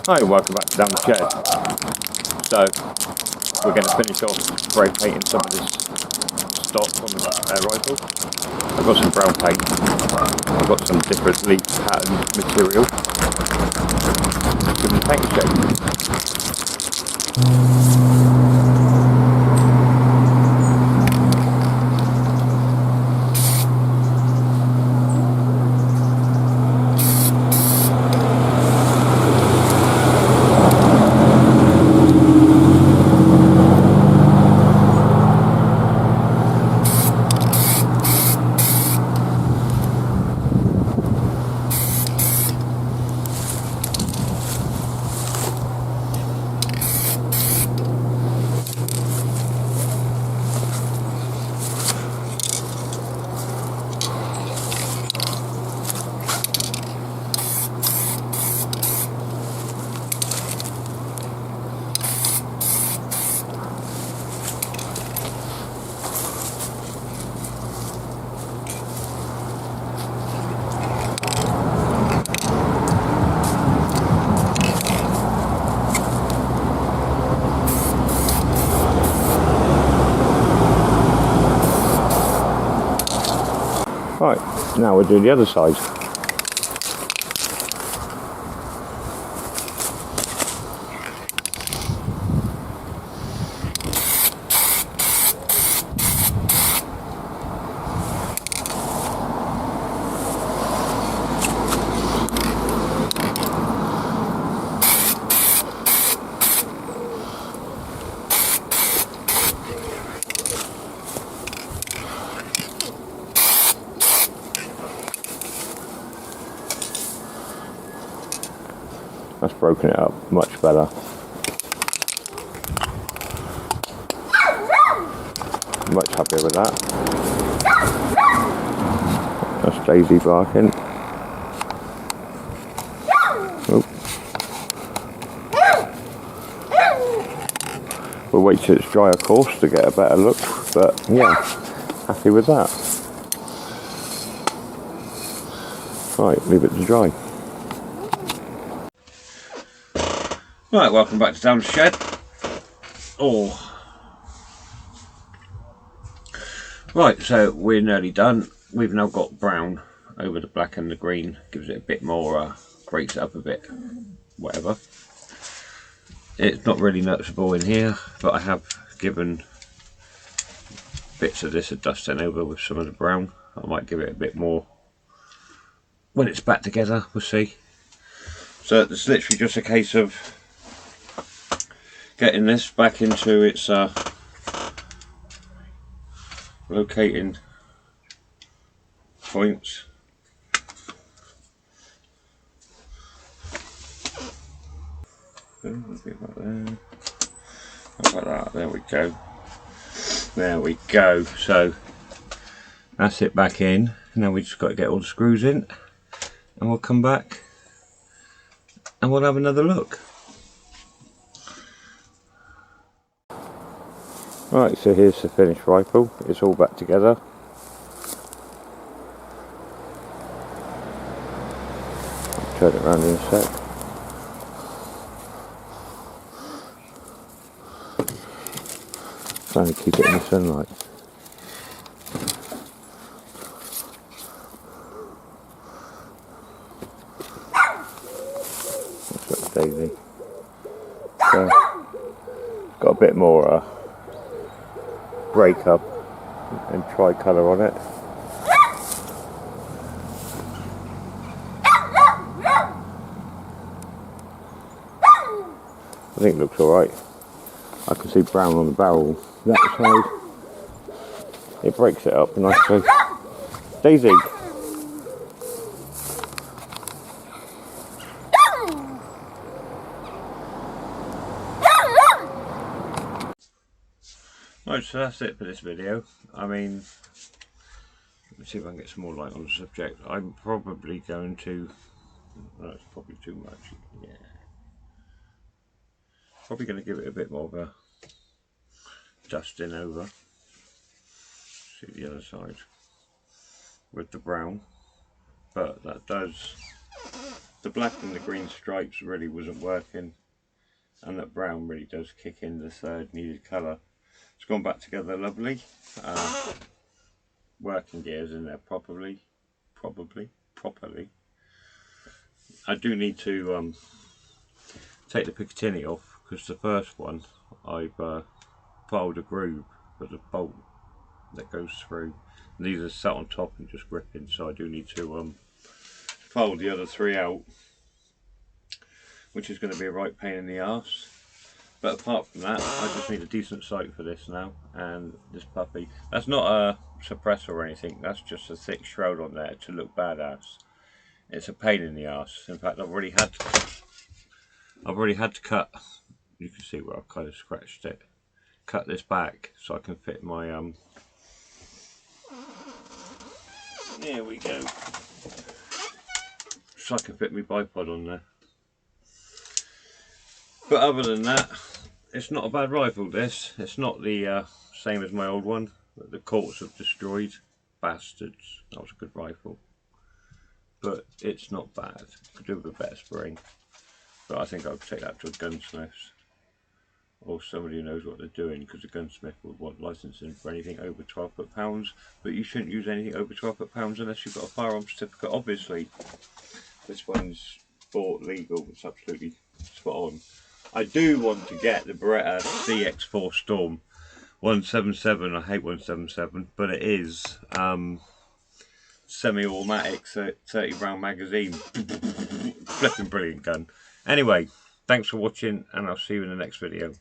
Hi, welcome back to Down the Shed. So, we're going to finish off spray painting some of this stock on the rifle. I've got some brown paint, I've got some different leaf pattern material. Give them a paint shake. Right, now we'll do the other side. That's broken it up much better. Much happier with that. That's Daisy barking. Oh. We'll wait till it's dry, of course, to get a better look, but yeah, happy with that. Right, leave it to dry. Right, welcome back to Down the Shed. Right, so we're nearly done. We've now got brown over the black and the green. Gives it a bit more, breaks it up a bit, whatever. It's not really noticeable in here, but I have given bits of this a dusting over with some of the brown. I might give it a bit more when it's back together, we'll see. So it's literally just a case of getting this back into its locating points. Like that. There we go. There we go. So that's it back in. Now we just got to get all the screws in, and we'll come back and we'll have another look. Right, so here's the finished rifle. It's all back together. I'll turn it around in a sec. Trying to keep it in the sunlight. That's Daisy. So, got a bit more break up and tricolour on it. I think it looks alright. I can see brown on the barrel that side. It breaks it up nicely. Daisy! Right, so that's it for this video. I mean, let's see if I can get some more light on the subject. I'm probably going to... That's probably too much. Yeah. Probably going to give it a bit more of a dusting over. See the other side with the brown, but that does the black and the green stripes really wasn't working, and that brown really does kick in the third needed colour. It's gone back together lovely. Working gears in there properly. I do need to take the picatiny off, because the first one I've filed a groove for the bolt that goes through. And these are sat on top and just gripping, so I do need to file the other three out, which is going to be a right pain in the arse. But apart from that, I just need a decent sight for this now, and this puppy. That's not a suppressor or anything, that's just a thick shroud on there to look badass. It's a pain in the arse. In fact, I've already had to cut, you can see where I've kind of scratched it, cut this back so I can fit my there we go, so I can fit my bipod on there. But other than that, it's not a bad rifle this. It's not the same as my old one that the courts have destroyed. Bastards. That was a good rifle. But it's not bad. Could do with a better spring. But I think I'll take that to a gunsmith's. Or somebody who knows what they're doing, because a gunsmith would want licensing for anything over 12 foot-pounds. But you shouldn't use anything over 12 foot-pounds unless you've got a firearms certificate, obviously. This one's bought legal, it's absolutely spot on. I do want to get the Beretta CX4 Storm 177. I hate 177, but it is semi-automatic, 30 round magazine. Flipping brilliant gun. Anyway, thanks for watching, and I'll see you in the next video.